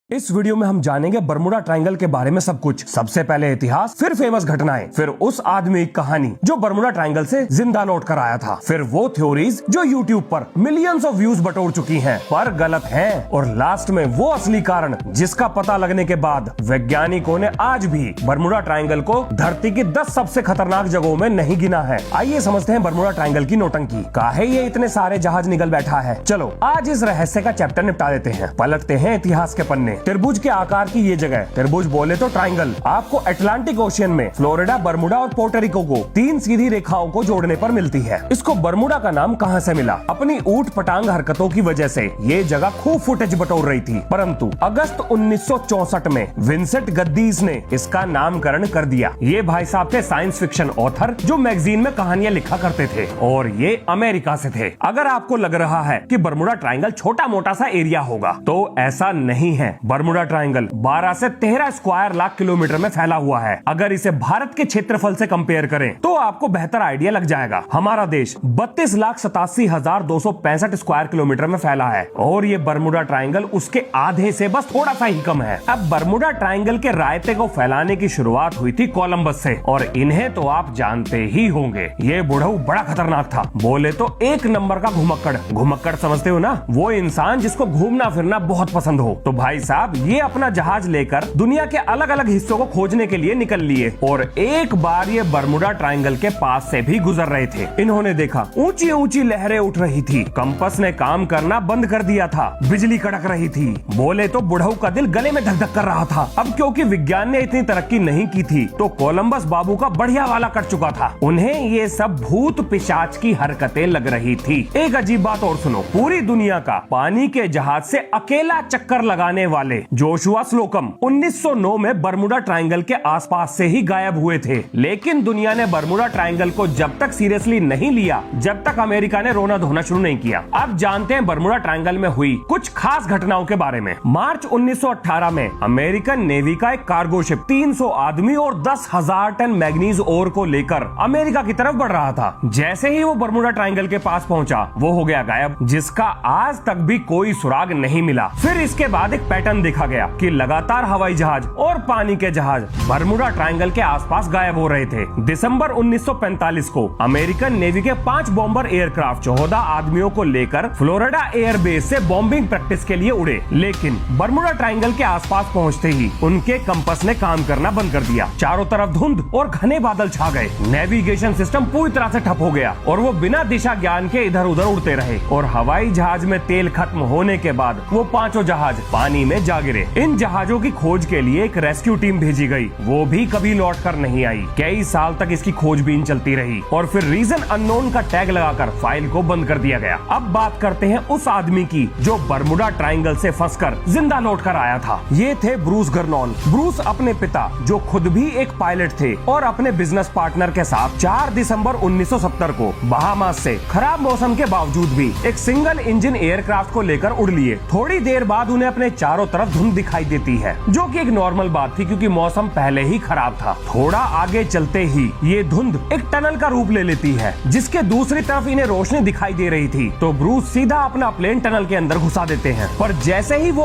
इस वीडियो में हम जानेंगे बर्मुडा ट्रायंगल के बारे में सब कुछ। सबसे पहले इतिहास, फिर फेमस घटनाएं, फिर उस आदमी की कहानी जो बर्मुडा ट्रायंगल से जिंदा लौट कर आया था, फिर वो थ्योरीज जो यूट्यूब पर मिलियंस ऑफ व्यूज बटोर चुकी हैं पर गलत हैं, और लास्ट में वो असली कारण जिसका पता लगने के बाद वैज्ञानिकों ने आज भी बर्मुडा ट्रायंगल को धरती की 10 सबसे खतरनाक जगहों में नहीं गिना है। आइए समझते हैं बर्मुडा ट्रायंगल की नौटंकी। काहे ये इतने सारे जहाज निकल बैठा है। चलो आज इस रहस्य का चैप्टर निपटा देते हैं। पलटते हैं इतिहास के पन्ने। त्रिभुज के आकार की ये जगह, त्रिभुज बोले तो ट्रायंगल, आपको अटलांटिक ओशियन में फ्लोरिडा, बर्मुडा और पोर्टोरिको को 3 सीधी रेखाओं को जोड़ने पर मिलती है। इसको बर्मुडा का नाम कहां से मिला? अपनी ऊट पटांग हरकतों की वजह से ये जगह खूब फुटेज बटोर रही थी, परंतु अगस्त 1964 में विंसेंट गद्दीस ने इसका नामकरण कर दिया। ये भाई साहब थे साइंस फिक्शन ऑथर जो मैगजीन में कहानियां लिखा करते थे, और ये अमेरिका से थे। अगर आपको लग रहा है कि बर्मुडा ट्रायंगल छोटा मोटा सा एरिया होगा, तो ऐसा नहीं है। बर्मुडा ट्रायंगल 12 से 13 स्क्वायर लाख किलोमीटर में फैला हुआ है। अगर इसे भारत के क्षेत्रफल से कंपेयर करें तो आपको बेहतर आइडिया लग जाएगा। हमारा देश 32,87,265 स्क्वायर किलोमीटर में फैला है, और ये बर्मुडा ट्रायंगल उसके आधे से बस थोड़ा सा ही कम है। अब बर्मुडा ट्रायंगल के रायते को फैलाने की शुरुआत हुई थी कोलंबस से, और इन्हें तो आप जानते ही होंगे। ये बुढ़ऊ बड़ा खतरनाक था, बोले तो एक नंबर का घुमक्कड़। घुमक्कड़ समझते हो ना, वो इंसान जिसको घूमना फिरना बहुत पसंद हो। तो भाई साहब ये अपना जहाज लेकर दुनिया के अलग अलग हिस्सों को खोजने के लिए निकल लिए, और एक बार ये बर्मुडा ट्रायंगल के पास से भी गुजर रहे थे। इन्होंने देखा ऊंची ऊंची लहरें उठ रही थी, कंपस ने काम करना बंद कर दिया था, बिजली कड़क रही थी। बोले तो बुढ़ऊ का दिल गले में धक धक कर रहा था। अब क्योंकि विज्ञान ने इतनी तरक्की नहीं की थी, तो कोलंबस बाबू का बढ़िया वाला कट चुका था। उन्हें ये सब भूत पिशाच की हरकतें लग रही थी। एक अजीब बात और सुनो, पूरी दुनिया का पानी के जहाज से अकेला चक्कर लगाने वाले जोशुआ स्लोकम 1909 में बर्मुडा ट्रायंगल के आसपास से ही गायब हुए थे। लेकिन दुनिया ने बर्मुडा ट्रायंगल को जब तक सीरियसली नहीं लिया, जब तक अमेरिका ने रोना धोना शुरू नहीं किया। अब जानते हैं बर्मुडा ट्रायंगल में हुई कुछ खास घटनाओं के बारे में। मार्च 1918 में अमेरिकन नेवी का एक कार्गो शिप 300 आदमी और 10,000 टन मैग्नीज ओर को लेकर अमेरिका की तरफ बढ़ रहा था। जैसे ही वो बर्मुडा ट्रायंगल के पास पहुंचा, वो हो गया गायब, जिसका आज तक भी कोई सुराग नहीं मिला। फिर इसके बाद एक पैटर्न देखा गया कि लगातार हवाई जहाज और पानी के जहाज बर्मुडा ट्रायंगल के आसपास गायब हो रहे थे। दिसंबर 1945 को अमेरिकन नेवी के 5 बॉम्बर एयरक्राफ्ट 14 आदमियों को लेकर फ्लोरिडा एयरबेस से बॉम्बिंग प्रैक्टिस के लिए उड़े, लेकिन बर्मुडा ट्रायंगल के आसपास पहुंचते ही उनके कंपस ने काम करना बंद कर दिया। चारों तरफ धुंध और घने बादल छा गए, नेविगेशन सिस्टम पूरी तरह से ठप हो गया, और वो बिना दिशा ज्ञान के इधर उधर उड़ते रहे। और हवाई जहाज में तेल खत्म होने के बाद वो 5 जहाज पानी में जा गिरे। इन जहाजों की खोज के लिए एक रेस्क्यू टीम भेजी गई, वो भी कभी लौट कर नहीं आई। कई साल तक इसकी खोजबीन चलती रही, और फिर रीजन अननोन का टैग लगाकर फाइल को बंद कर दिया गया। अब बात करते हैं उस आदमी की जो बर्मुडा ट्रायंगल से फंसकर जिंदा लौट कर आया था। ये थे ब्रूस गर्नॉन। ब्रूस अपने पिता, जो खुद भी एक पायलट थे, और अपने बिजनेस पार्टनर के साथ 4 दिसंबर 1970 को बहामास से खराब मौसम के बावजूद भी एक सिंगल इंजन एयरक्राफ्ट को लेकर उड़ लिए। थोड़ी देर बाद उन्हें अपने चारों तरफ धुंध दिखाई देती है, जो कि एक नॉर्मल बात थी क्योंकि मौसम पहले ही खराब था। थोड़ा आगे चलते ही ये धुंध एक टनल का रूप ले लेती है, जिसके दूसरी तरफ इन्हें रोशनी दिखाई दे रही थी। तो ब्रूस सीधा अपना प्लेन टनल के अंदर घुसा देते हैं, पर जैसे ही वो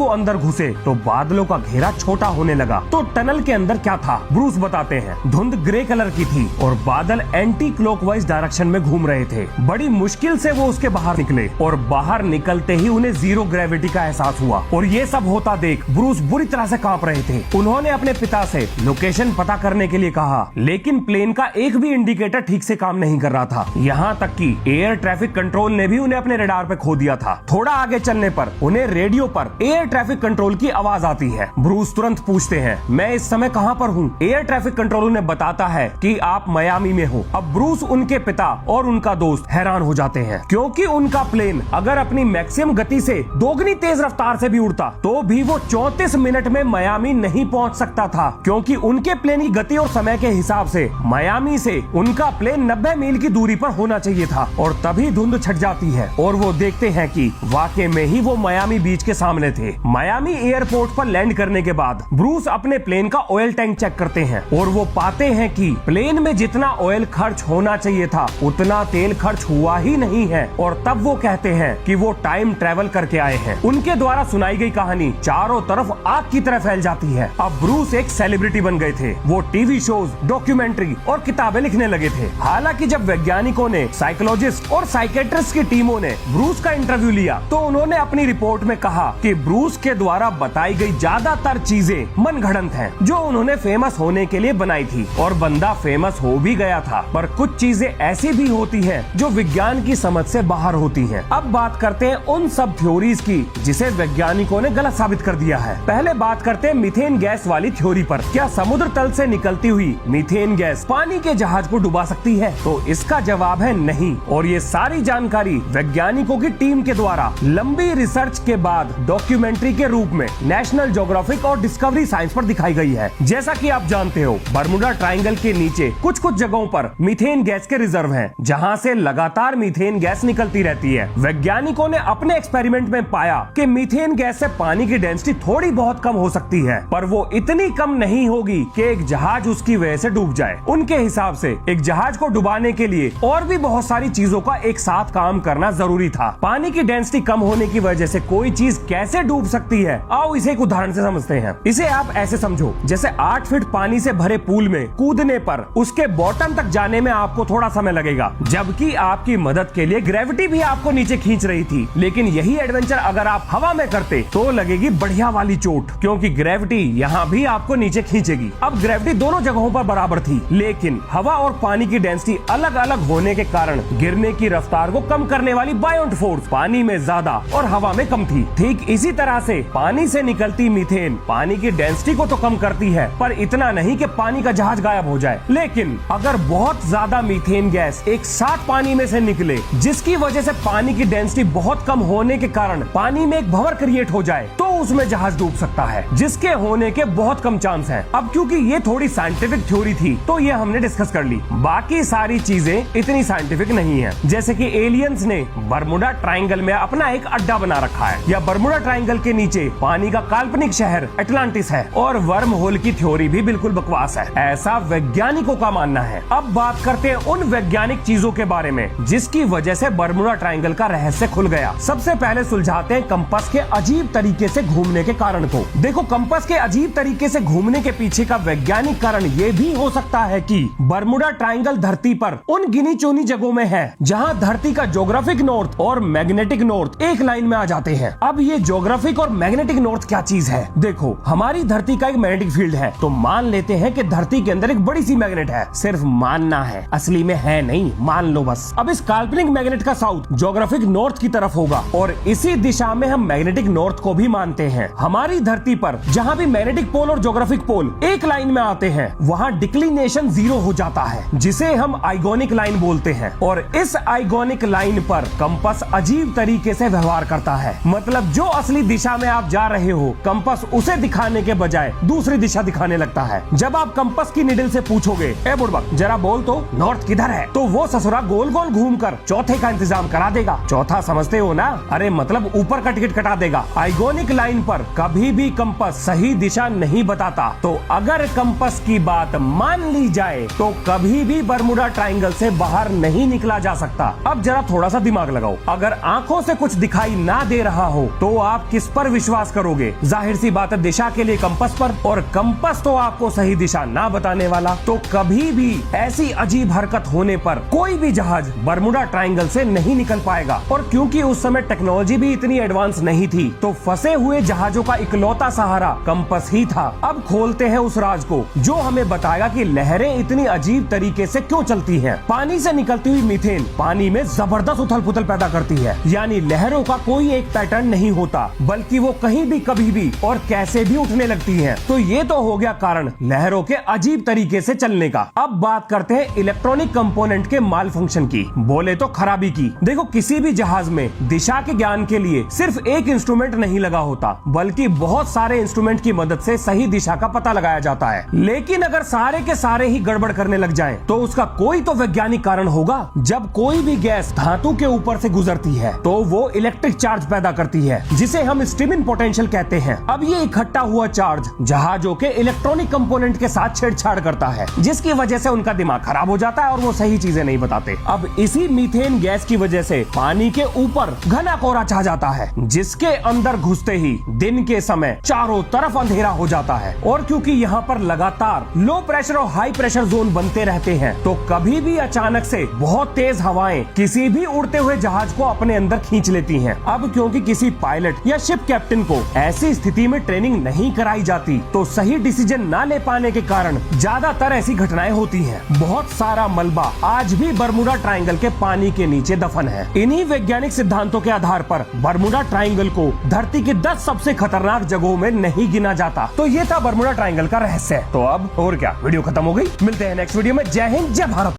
अंदर घुसे तो बादलों का घेरा छोटा होने लगा। तो टनल के अंदर क्या था, ब्रूस बताते हैं। धुंध ग्रे कलर की थी और बादल एंटी क्लॉकवाइज डायरेक्शन में घूम रहे थे। बड़ी मुश्किल से वो उसके बाहर निकले, और बाहर निकलते ही उन्हें जीरो ग्रेविटी का एहसास हुआ। और ये सब होता देख ब्रूस बुरी तरह से कांप रहे थे। उन्होंने अपने पिता से लोकेशन पता करने के लिए कहा, लेकिन प्लेन का एक भी इंडिकेटर ठीक से काम नहीं कर रहा था। यहाँ तक कि एयर ट्रैफिक कंट्रोल ने भी उन्हें अपने रडार पे खो दिया था। थोड़ा आगे चलने पर उन्हें रेडियो पर एयर ट्रैफिक कंट्रोल की आवाज आती है। ब्रूस तुरंत पूछते हैं, मैं इस समय कहाँ पर हूँ? एयर ट्रैफिक कंट्रोल उन्हें बताता है कि आप मियामी में हो। अब ब्रूस, उनके पिता और उनका दोस्त हैरान हो जाते हैं, क्योंकि उनका प्लेन अगर अपनी मैक्सिमम गति से दोगुनी तेज रफ्तार से भी उड़ता तो भी वो 34 मिनट में मियामी नहीं पहुंच सकता था, क्योंकि उनके प्लेन की गति और समय के हिसाब से मियामी से उनका प्लेन 90 मील की दूरी पर होना चाहिए था। और तभी धुंध छट जाती है, और वो देखते हैं कि वाकई में ही वो मियामी बीच के सामने थे। मियामी एयरपोर्ट पर लैंड करने के बाद ब्रूस अपने प्लेन का ऑयल टैंक चेक करते हैं, और वो पाते हैं कि प्लेन में जितना ऑयल खर्च होना चाहिए था उतना तेल खर्च हुआ ही नहीं है। और तब वो कहते हैं कि वो टाइम ट्रेवल करके आए हैं। उनके उनके द्वारा सुनाई गई कहानी चारों तरफ आग की तरह फैल जाती है। अब ब्रूस एक सेलिब्रिटी बन गए थे। वो टीवी शोज, डॉक्यूमेंट्री और किताबें लिखने लगे थे। हालांकि जब वैज्ञानिकों ने, साइकोलॉजिस्ट और साइकेट्रिस्ट की टीमों ने ब्रूस का इंटरव्यू लिया तो उन्होंने अपनी रिपोर्ट में कहा कि ब्रूस के द्वारा बताई गई ज्यादातर चीजें मनगढ़ंत हैं, जो उन्होंने फेमस होने के लिए बनाई थी। और बंदा फेमस हो भी गया था, पर कुछ चीजें ऐसी भी होती हैं जो विज्ञान की समझ से बाहर होती हैं। अब बात करते हैं उन सब थ्योरीज की जिसे वैज्ञानिकों ने गलत साबित कर दिया है। पहले बात करते हैं मीथेन गैस वाली थ्योरी पर। क्या समुद्र तल से निकलती हुई मीथेन गैस पानी के जहाज को डुबा सकती है? तो इसका जवाब है नहीं। और ये सारी जानकारी वैज्ञानिकों की टीम के द्वारा लंबी रिसर्च के बाद डॉक्यूमेंट्री के रूप में नेशनल ज्योग्राफिक और डिस्कवरी साइंस पर दिखाई गई है। जैसा कि आप जानते हो, बरमुडा ट्रायंगल के नीचे कुछ कुछ जगहों पर मीथेन गैस के रिजर्व हैं, जहां से लगातार मीथेन गैस निकलती रहती है। वैज्ञानिकों ने अपने एक्सपेरिमेंट में पाया कि मीथेन गैस से पानी की डेंसिटी थोड़ी बहुत कम हो सकती है, पर वो इतनी कम नहीं होगी कि एक जहाज उसकी वजह से डूब जाए। उनके हिसाब से एक जहाज को डुबाने के लिए और भी बहुत सारी चीजों का एक साथ काम करना जरूरी था। पानी की डेंसिटी कम होने की वजह से कोई चीज कैसे डूब सकती है, आओ इसे एक उदाहरण से समझते हैं। इसे आप ऐसे समझो, जैसे 8 फीट पानी से भरे पूल में कूदने पर उसके बॉटम तक जाने में आपको थोड़ा समय लगेगा, जबकि आपकी मदद के लिए ग्रेविटी भी आपको नीचे खींच रही थी। लेकिन यही एडवेंचर अगर आप हवा में करते तो लगेगी बढ़िया वाली चोट, क्योंकि ग्रेविटी यहाँ भी आपको नीचे खींचेगी। अब ग्रेविटी दोनों जगहों पर बराबर थी, लेकिन हवा और पानी की डेंसिटी अलग अलग होने के कारण गिरने की रफ्तार को कम करने वाली बायोंट फोर्स पानी में ज्यादा और हवा में कम थी। ठीक इसी तरह से पानी से निकलती मीथेन पानी की डेंसिटी को तो कम करती है, पर इतना नहीं कि पानी का जहाज गायब हो जाए। लेकिन अगर बहुत ज्यादा मीथेन गैस एक साथ पानी में से निकले, जिसकी वजह से पानी की डेंसिटी बहुत कम होने के कारण पानी में एक भंवर क्रिएट हो जाए, तो उसमें जहाज डूब सकता है, जिसके होने के बहुत कम चांस हैं। अब क्योंकि ये थोड़ी साइंटिफिक थ्योरी थी तो ये हमने डिस्कस कर ली। बाकी सारी चीजें इतनी साइंटिफिक नहीं है। जैसे कि एलियंस ने बरमुडा ट्रायंगल में अपना एक अड्डा बना रखा है, या बरमुडा ट्रायंगल के नीचे पानी का काल्पनिक शहर अटलांटिस है, और वर्म होल की थ्योरी भी बिल्कुल बकवास है, ऐसा वैज्ञानिकों का मानना है। अब बात करते हैं उन वैज्ञानिक चीजों के बारे में जिसकी वजह से बरमुडा ट्रायंगल का रहस्य खुल गया। सबसे पहले सुलझाते हैं कंपास के अजीब तरीके से घूमने के कारण को। देखो, कंपास के अजीब तरीके से घूमने के पीछे का वैज्ञानिक कारण ये भी हो सकता है कि बरमुडा ट्रायंगल धरती पर उन गिनी चुनी जगहों में है जहां धरती का ज्योग्राफिक नॉर्थ और मैग्नेटिक नॉर्थ एक लाइन में आ जाते हैं। अब ये ज्योग्राफिक और मैग्नेटिक नॉर्थ क्या चीज है? देखो, हमारी धरती का एक मैग्नेटिक फील्ड है, तो मान लेते हैं कि धरती के अंदर एक बड़ी सी मैग्नेट है। सिर्फ मानना है, असली में है नहीं, मान लो बस। अब इस काल्पनिक मैग्नेट का साउथ ज्योग्राफिक नॉर्थ की तरफ होगा, और इसी दिशा में हम मैग्नेटिक नॉर्थ को भी मानते हैं। हमारी धरती पर जहाँ भी मैग्नेटिक पोल और ज्योग्राफिक पोल एक लाइन में आते हैं, वहाँ डिक्लिनेशन 0 हो जाता है, जिसे हम आइगोनिक लाइन बोलते हैं। और इस आइगोनिक लाइन पर कंपास अजीब तरीके से व्यवहार करता है। मतलब जो असली दिशा में आप जा रहे हो, कंपास उसे दिखाने के बजाय दूसरी दिशा दिखाने लगता है। जब आप कंपास की निडल से पूछोगे, ए बुड़बक जरा बोल तो नॉर्थ किधर है, तो वो ससुरा गोल गोल घूमकर चौथे का इंतजाम करा देगा। चौथा समझते हो ना? अरे मतलब ऊपर का टिकट कटा देगा। आइगोनिक लाइन पर कभी भी कंपास सही दिशा नहीं बताता। तो अगर कंपास की बात मान ली जाए तो कभी भी बरमुडा ट्रायंगल से बाहर नहीं निकला जा सकता। अब जरा थोड़ा सा दिमाग लगाओ, अगर आंखों से कुछ दिखाई ना दे रहा हो तो आप किस पर विश्वास करोगे? जाहिर सी बात है, दिशा के लिए कंपास पर, और कंपास तो आपको सही दिशा ना बताने वाला। तो कभी भी ऐसी अजीब हरकत होने पर कोई भी जहाज बरमुडा ट्रायंगल से नहीं निकल पाएगा। और क्योंकि उस समय टेक्नोलॉजी भी इतनी एडवांस नहीं थी, तो फंसे हुए जहाजों का इकलौता सहारा कंपास ही था। अब खोलते हैं उस राज को जो हमें बताएगा कि लहरें इतनी अजीब तरीके से क्यों चलती हैं। पानी से निकलती हुई मीथेन पानी में जबरदस्त उथल पुथल पैदा करती है, यानी लहरों का कोई एक पैटर्न नहीं होता, बल्कि वो कहीं भी कभी भी और कैसे भी उठने लगती हैं। तो ये तो हो गया कारण लहरों के अजीब तरीके से चलने का। अब बात करते हैं इलेक्ट्रॉनिक कंपोनेंट के माल फंक्शन की, बोले तो खराबी की। देखो, किसी भी जहाज में दिशा के ज्ञान के लिए सिर्फ एक इंस्ट्रूमेंट नहीं लगा होता, बल्कि बहुत सारे इंस्ट्रूमेंट की मदद से सही दिशा का पता लगाया जाता है। लेकिन अगर सारे के सारे ही गड़बड़ करने लग जाएं, तो उसका कोई तो वैज्ञानिक कारण होगा। जब कोई भी गैस धातु के ऊपर से गुजरती है तो वो इलेक्ट्रिक चार्ज पैदा करती है, जिसे हम स्टीमिंग पोटेंशियल कहते हैं। अब ये इकट्ठा हुआ चार्ज जहाजों के इलेक्ट्रॉनिक कंपोनेंट के साथ छेड़छाड़ करता है, जिसकी वजह से उनका दिमाग खराब हो जाता है और वो सही चीजें नहीं बताते। अब इसी मीथेन गैस की वजह से पानी के ऊपर घना कोहरा छा जाता है, जिसके अंदर घुसते ही दिन के समय चारों तरफ अंधेरा हो जाता है। और क्योंकि यहाँ पर लगातार लो प्रेशर और हाई प्रेशर जोन बनते रहते हैं, तो कभी भी अचानक से बहुत तेज हवाएं किसी भी उड़ते हुए जहाज को अपने अंदर खींच लेती हैं। अब क्योंकि किसी पायलट या शिप कैप्टन को ऐसी स्थिति में ट्रेनिंग नहीं कराई जाती, तो सही डिसीजन न ले पाने के कारण ज्यादातर ऐसी घटनाएं होती हैं। बहुत सारा मलबा आज भी बरमुडा ट्रायंगल के पानी के नीचे दफन है। इन्हीं वैज्ञानिक सिद्धांतों के आधार पर बरमुडा ट्रायंगल को धरती की 10 सबसे खतरनाक जगहों में नहीं गिना जाता। तो ये था बरमुडा ट्रायंगल का रहस्य। तो अब और क्या, वीडियो खत्म हो गई। मिलते हैं नेक्स्ट वीडियो में। जय हिंद, जय भारत।